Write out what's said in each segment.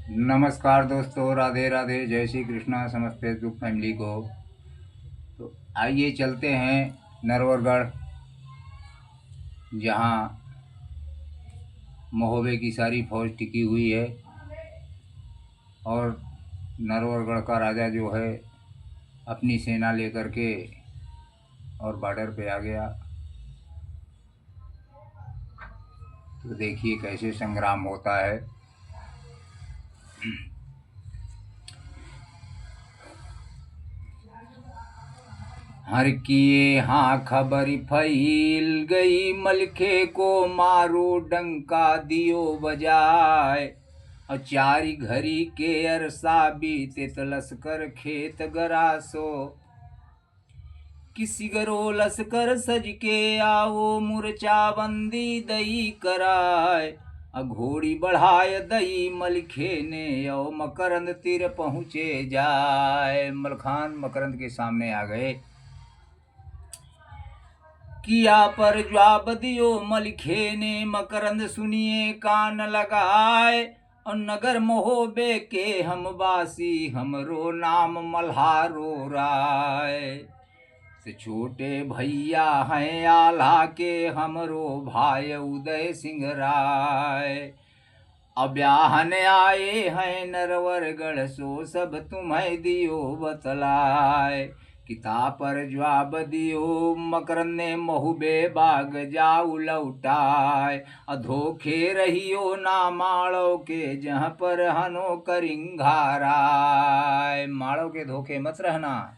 नमस्कार दोस्तों, राधे राधे, जय श्री कृष्णा समस्त फेसबुक फैमिली को। तो आइए चलते हैं नरवरगढ़, जहाँ महोबे की सारी फौज टिकी हुई है और नरवरगढ़ का राजा जो है अपनी सेना लेकर के और बॉर्डर पे आ गया। तो देखिए कैसे संग्राम होता है। हर किए हाँ खबर फैल गई, मलखे को मारो डंका दियो बजाए। और चारी घड़ी के अरसा बीते तलस्कर खेत गरासो। किसी गरो लस्कर सज के आओ, मूर्छा बंदी दई कराए। घोड़ी बढ़ाए दई मलखे ने, और मकरंद तीर पहुँचे जाए। मलखान मकरंद के सामने आ गए। किया पर जवाब दियो मलिखे ने, मकरंद सुनिए कान लगाए। और नगर महोबे के हम वासी, हमरो नाम मल्हारो राय। से छोटे भैया हैं आल्हा के, हमरो भाई उदय सिंह राय। अब्याहन आए हैं नरवरगढ़, सो सब तुम्हें दियो बतलाए। किताब पर जवाब दियो मकरंद ने, महुबे बाग जाऊ लौटाए। अधोखे रहियो ना माड़ो के, जहाँ पर हनो करिंघाराय। माड़ो के धोखे मत रहना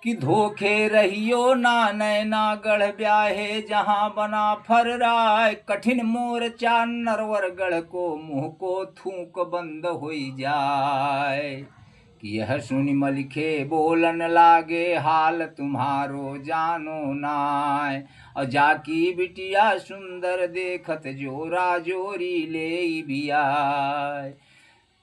कि धोखे रहियो ना नैना गढ़ ब्याहे, जहाँ बना फर राय। कठिन मोर्चा नरवरगढ़ को, मुँह को थूक बंद होई जाए। कि यह सुनि मलिखे बोलन लागे, हाल तुम्हारो जानो नाय। और जाकी बिटिया सुंदर देखत, जोरा जोरी ले भी आए।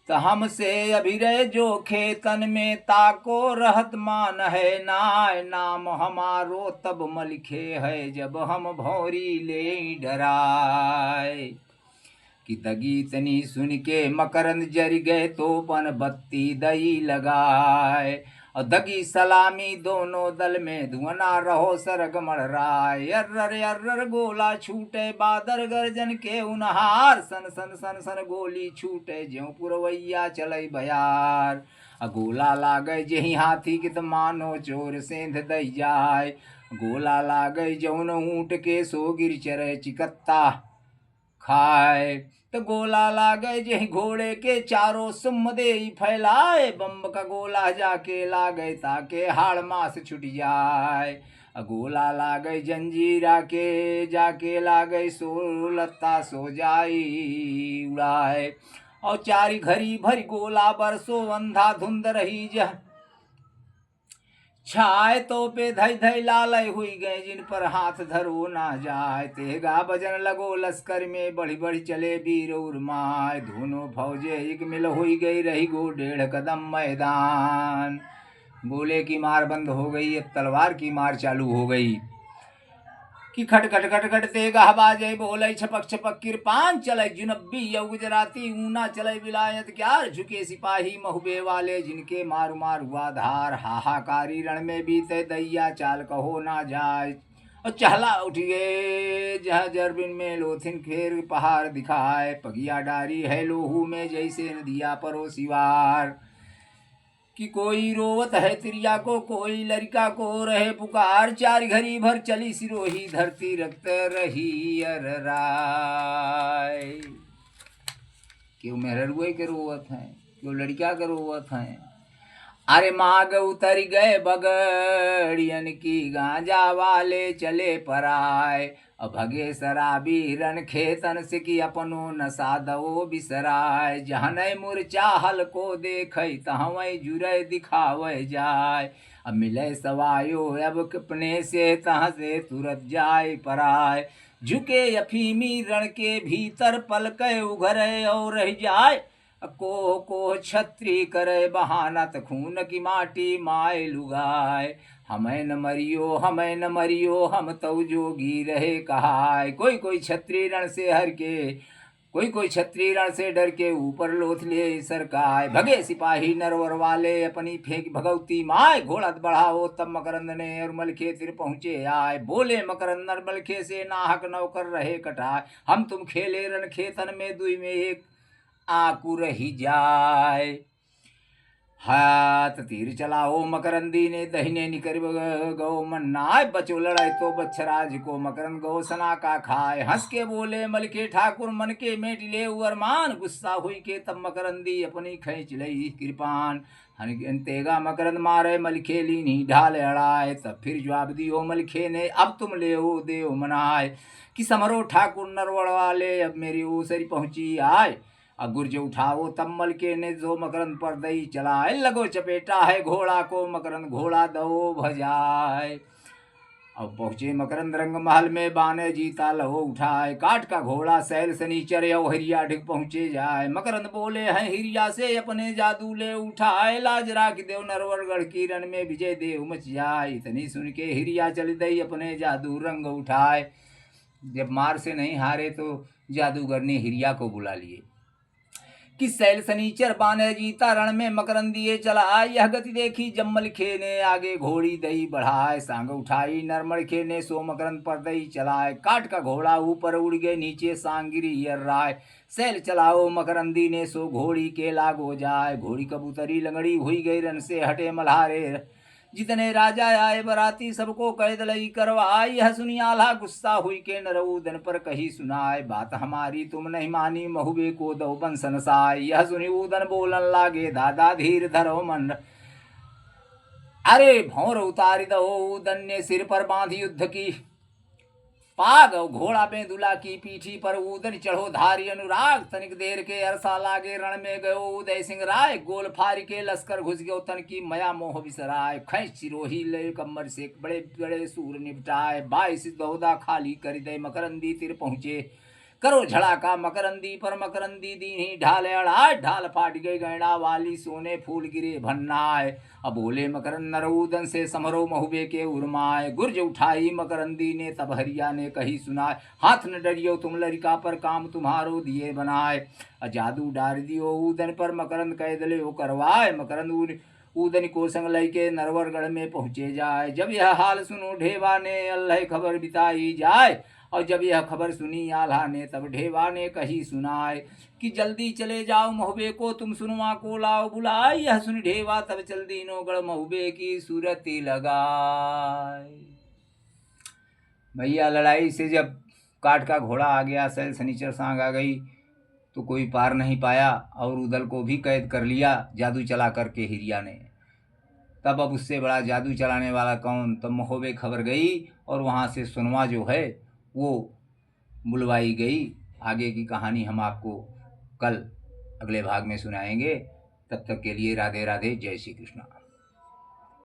तो हमसे अभिरय जो खेतन में, ताको रहत मान है नाय। नाम हमारो तब मलिखे है, जब हम भौरी ले डराए। कि दगी तनी सुन के मकरंद जर गए, तो पन बत्ती दई लगाए। और दगी सलामी दोनों दल में, धुआं रहो सरगमण राय। अर्रर अर्रर गोला छूटे, बादर गर्जन के उनहार। सन सन सन सन गोली छूटे, ज्यों पुरवैया चले बयार। गोला लागे जही हाथी कित, मानो चोर सेंध दई जाए। गोला लागे जौन ऊँट के, सो गिर चरे चिकत्ता खाए। तो गोला लागे जही घोड़े के, चारों सुम दे फैलाए। बम्ब का गोला जाके लागे, ताके हाड़ मास छुट जाए। गोला लागे जंजीरा के, जाके लागे सो लत्ता सो जाई उड़ाए। और चारी घड़ी भरी गोला बरसो, अंधा धुंध रही जह छाए। तो पे धई धई लालय हुई गए, जिन पर हाथ धरो ना जाए। तेगा बजन लगो लश्कर में, बढ़ी बढ़ी चले वीर उर्माए। दोनों फौजे एक मिल हुई गई, रही गो 1.5 कदम मैदान। गोले की मार बंद हो गई, अब तलवार की मार चालू हो गई। कि खट खट खट खट तेगा बाजे, बोले छपक छपक किरपान चले। जुनब्बी यौ गुजराती ऊना चले, विलायत क्यार झुके सिपाही महुबे वाले, जिनके मारू मार हुआ धार। हाहाकारी रण में बीते दैया, चाल कहो ना जाए। और चहला उठिए जहाँ जरबिन में, लोथिन खेर पहाड़ दिखाए। पगिया डारी है लोहू में, जैसे नदिया परो सिवार। कि कोई रोवत है तिरिया को, कोई लड़का को रहे पुकार। चार घड़ी भर चली सिरोही, धरती रक्त रही अर्राय। क्यों मेहरुए के रोवत हैं, क्यों लड़का के रोवत हैं। अरे माग उतर गए बगड़ियन की, गांजा वाले चले पराए। अब भगे शराबी रन खेतन से, कि अपनो नशा दो बिसराय। जहन मूर्छा हल को देखे, तहवै जुरे दिखावे जाय। अब मिले सवायो अब अपने से, तहाँ से तुरत जाए पराय। झुके अफीमी रण के भीतर, पलके उघरे और रह जाए। को छत्री करे बहानत, खून की माटी माए लुगाए। हमें न मरियो हमें न मरियो, हम तो जोगी रहे कहाय। कोई कोई छत्री रण से हर के कोई कोई क्षत्रिय रण से डर के ऊपर लोथ ले सरकाय, भगे सिपाही नरवर वाले अपनी फेंक भगवती माय, घोड़ा बढ़ाओ तब मकरंद ने और मलखे तिर पहुंचे आए, बोले मकरंद नर मलखे से नाहक नौकर रहे कटाए, हम तुम खेले रण खेतन में दुई में एक आकू रही जाए। हाथ तीर चलाओ मकरंदी ने दहिने निकर गो मन्नाय, बचो लड़ाई तो बच्छराज को मकरंद गो सना का खाए, हंस के बोले मलके ठाकुर मन के मेट ले अरमान, गुस्सा हुई के तब मकरंदी अपनी खींच लई कृपान, तेगा मकरंद मारे मलखे लीनी ढाल अड़ाए, तब फिर जवाब दियो मलखे ने अब तुम ले हो देव मनाए, कि समरो ठाकुर नरवड़ वाले अब मेरी ऊसरी पहुंची आए, गुर्ज उठाओ तब मलके ने जो मकरंद पर दई चलाए, लगो चपेटा है घोड़ा को मकरंद घोड़ा दो भजाए, अब पहुंचे मकरंद रंग महल में बाने जीता लहो उठाए, काट का घोड़ा सैल सनीचर यो हिरिया ढिक पहुंचे जाए, मकरंद बोले हैं हिरिया से अपने जादू ले उठाए, लाज राख देव नरवरगढ़ की रण में विजय देव मच जाए, इतनी सुन के हिरिया चल दई अपने जादू रंग उठाए, जब मार से नहीं हारे तो जादूगर ने हिरिया को बुला लिए, कि सैल सनीचर बाने जीता रण में मकरंदिए चला, यह गति देखी जब मलखे ने आगे घोड़ी दई बढ़ाए, सांग उठाई नरमलखे ने सो मकरंद पर दई चलाए, काट का घोड़ा ऊपर उड़ गए नीचे सांगिरी राय, सैल चलाओ मकरंदी ने सो घोड़ी के लागो जाए, घोड़ी कबूतरी लंगड़ी हुई गई रन से हटे मल्हारे, जितने राजा आए बराती सबको कैद लई करवाई, यह सुनी आल्हा गुस्सा हुई के नरऊदन पर कही सुनाए, बात हमारी तुम नहीं मानी महुबे को दो बंसन साय, यह सुनी ऊदन बोलन लागे दादा धीर धरो मन, अरे भौर उतारी दो ऊदन ने सिर पर बांधी युद्ध की पाग, घोड़ा में दुला की पीठी पर ऊदन चढ़ो धारी अनुराग, तनिक देर के अरसा लागे रण में गयो उदय सिंह राय, गोल फारी के लश्कर घुस गयो तन की मया मोह बिसराय, खैच चिरोही ले कमर से बड़े बड़े सूर निपटाए, 22 दौदा खाली कर दे मकरंदी तिर पहुंचे, करो झड़ा का मकरंदी पर मकरंदी दीनी ढाल अड़ाए, ढाल फाट गई गैड़ा वाली सोने फूल गिरे भन्नाए, अब बोले मकरंद नरऊदन से समरो महुबे के उर्माए, गुर्ज उठाई मकरंदी ने तब हरिया ने कही सुनाए, हाथ न डरियो तुम लड़का पर काम तुम्हारो दिए बनाए, जादू डार दियो ऊदन पर मकरंद कैद ले करवाए, मकरंद ऊदन को संग लई के नरवरगढ़ में पहुंचे जाए, जब यह हाल सुनो ढेवा ने अल्लाह खबर बिताई जाए, और जब यह खबर सुनी आल्हा ने तब ढेवा ने कही सुनाए, कि जल्दी चले जाओ महुबे को तुम सुनवा को लाओ बुलाए, यह सुन ढेवा तब चल दीनो गढ़ महुबे की सूरती लगाए। भैया लड़ाई से जब काट का घोड़ा आ गया, सैल सनीचर सांग आ गई, तो कोई पार नहीं पाया और उदल को भी कैद कर लिया जादू चला करके हिरिया ने, तब अब उससे बड़ा जादू चलाने वाला कौन, तब महुबे खबर गई और वहाँ से सुनवा जो है वो बुलवाई गई। आगे की कहानी हम आपको कल अगले भाग में सुनाएंगे, तब तक के लिए राधे राधे, जय श्री कृष्ण।